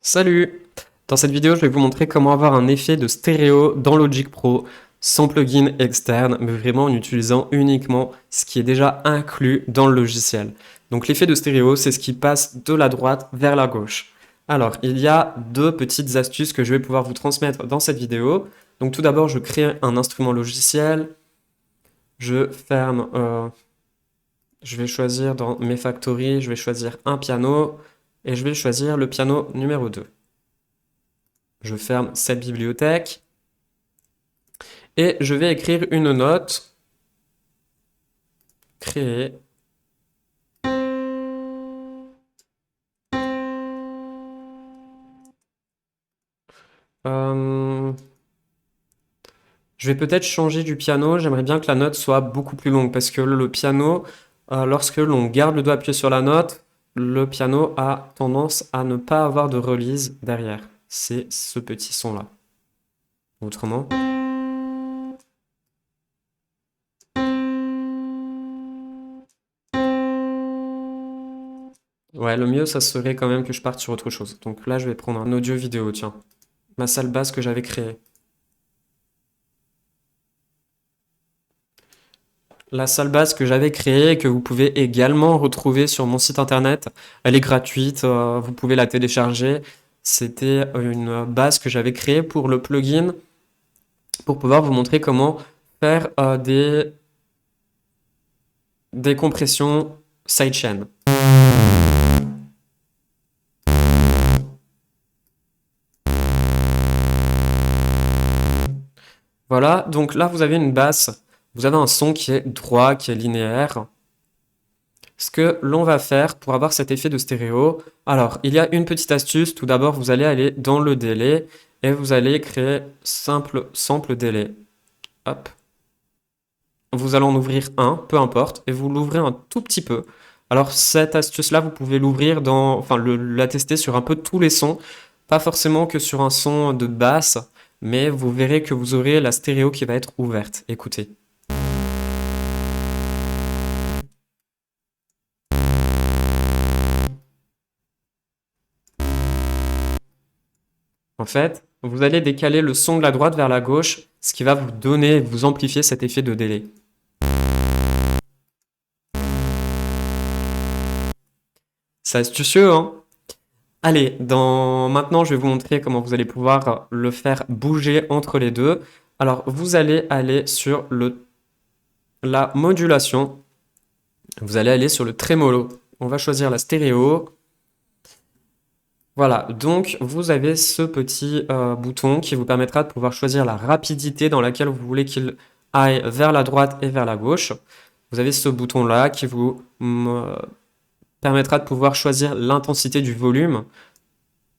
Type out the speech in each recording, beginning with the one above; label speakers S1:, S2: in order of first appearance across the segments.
S1: Salut! Dans cette vidéo, je vais vous montrer comment avoir un effet de stéréo dans Logic Pro sans plugin externe, mais vraiment en utilisant uniquement ce qui est déjà inclus dans le logiciel. Donc l'effet de stéréo, c'est ce qui passe de la droite vers la gauche. Alors, il y a deux petites astuces que je vais pouvoir vous transmettre dans cette vidéo. Donc tout d'abord, je crée un instrument logiciel. Je ferme, je vais choisir dans mes factories, je vais choisir un piano et je vais choisir le piano numéro 2. Je ferme cette bibliothèque et je vais écrire une note, créer. Euh, je vais peut-être changer du piano, j'aimerais bien que la note soit beaucoup plus longue parce que le piano, lorsque l'on garde le doigt appuyé sur la note, le piano a tendance à ne pas avoir de release derrière. C'est ce petit son-là. Autrement. Ouais, le mieux, ça serait quand même que je parte sur autre chose. Donc là, je vais prendre un audio vidéo, tiens. Ma salle basse que j'avais créée. La salle basse que j'avais créée et que vous pouvez également retrouver sur mon site internet. Elle est gratuite, vous pouvez la télécharger. C'était une base que j'avais créée pour le plugin pour pouvoir vous montrer comment faire des compressions sidechain. Voilà, donc là vous avez une basse, vous avez un son qui est droit, qui est linéaire. Ce que l'on va faire pour avoir cet effet de stéréo, alors il y a une petite astuce. Tout d'abord, vous allez aller dans le délai et vous allez créer simple sample délai. Hop. Vous allez en ouvrir un, peu importe, et vous l'ouvrez un tout petit peu. Alors cette astuce-là, vous pouvez l'ouvrir enfin la tester sur un peu tous les sons, pas forcément que sur un son de basse, mais vous verrez que vous aurez la stéréo qui va être ouverte. Écoutez. En fait, vous allez décaler le son de la droite vers la gauche, ce qui va vous donner, vous amplifier cet effet de délai. C'est astucieux, hein? Allez, maintenant, je vais vous montrer comment vous allez pouvoir le faire bouger entre les deux. Alors, vous allez aller sur la modulation. Vous allez aller sur le trémolo. On va choisir la stéréo. Voilà, donc vous avez ce petit bouton qui vous permettra de pouvoir choisir la rapidité dans laquelle vous voulez qu'il aille vers la droite et vers la gauche. Vous avez ce bouton-là qui vous permettra de pouvoir choisir l'intensité du volume.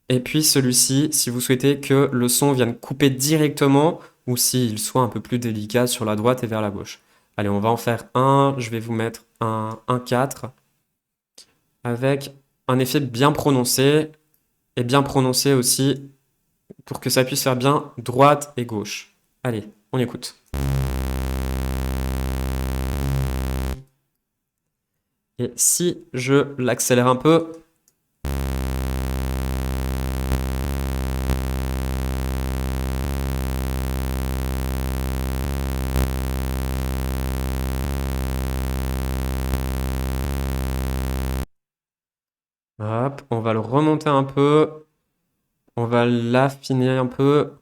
S1: Et puis celui-ci, si vous souhaitez que le son vienne couper directement ou s'il soit un peu plus délicat sur la droite et vers la gauche. Allez, on va en faire un. Je vais vous mettre un 1/4 avec un effet bien prononcé et bien prononcé aussi pour que ça puisse faire bien droite et gauche. Allez, on écoute. Et si je l'accélère un peu, hop, on va le remonter un peu, on va l'affiner un peu.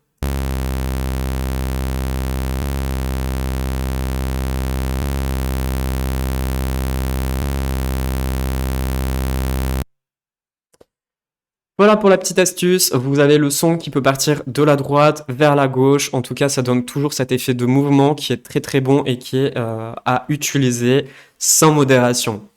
S1: Voilà pour la petite astuce, vous avez le son qui peut partir de la droite vers la gauche. En tout cas, ça donne toujours cet effet de mouvement qui est très très bon et qui est à utiliser sans modération.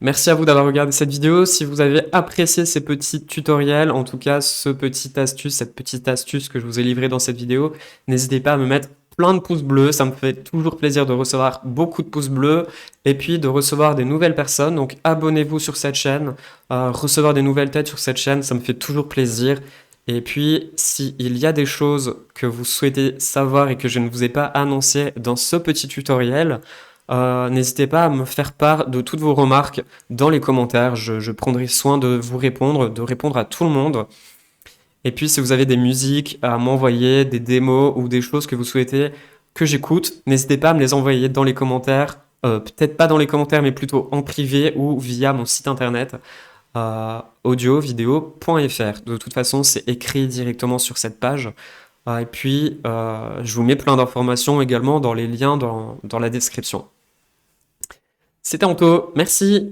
S1: Merci à vous d'avoir regardé cette vidéo. Si vous avez apprécié ces petits tutoriels, en tout cas cette petite astuce que je vous ai livrée dans cette vidéo, n'hésitez pas à me mettre plein de pouces bleus. Ça me fait toujours plaisir de recevoir beaucoup de pouces bleus et puis de recevoir des nouvelles personnes. Donc abonnez-vous sur cette chaîne, recevoir des nouvelles têtes sur cette chaîne, ça me fait toujours plaisir. Et puis, s'il y a des choses que vous souhaitez savoir et que je ne vous ai pas annoncées dans ce petit tutoriel, N'hésitez pas à me faire part de toutes vos remarques dans les commentaires. Je prendrai soin de vous répondre, de répondre à tout le monde. Et puis, si vous avez des musiques à m'envoyer, des démos ou des choses que vous souhaitez que j'écoute, n'hésitez pas à me les envoyer dans les commentaires. Peut-être pas dans les commentaires, mais plutôt en privé ou via mon site internet audiovideo.fr. De toute façon, c'est écrit directement sur cette page. Et puis, je vous mets plein d'informations également dans les liens dans la description. C'était Anto, merci!